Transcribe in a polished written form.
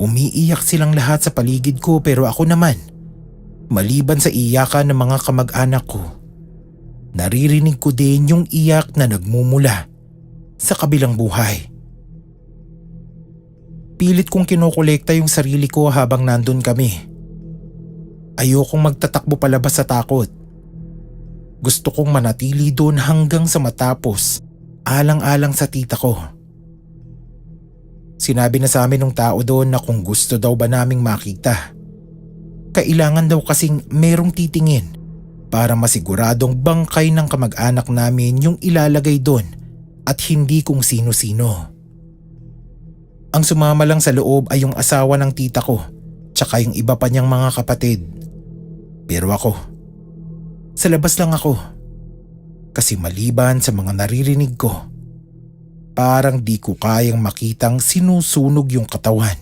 Umiiyak silang lahat sa paligid ko pero ako naman, maliban sa iyakan ng mga kamag-anak ko, naririnig ko din yung iyak na nagmumula sa kabilang buhay. Pilit kong kinokolekta yung sarili ko habang nandun kami. Ayokong magtatakbo palabas sa takot. Gusto kong manatili doon hanggang sa matapos, alang-alang sa tita ko. Sinabi na sa amin ng tao doon na kung gusto daw ba naming makita, kailangan daw kasing merong titingin para masiguradong bangkay ng kamag-anak namin yung ilalagay doon at hindi kung sino-sino. Ang sumama lang sa loob ay yung asawa ng tita ko tsaka yung iba pa niyang mga kapatid. Pero ako, sa labas lang ako. Kasi maliban sa mga naririnig ko, parang di ko kayang makitang sinusunog yung katawan.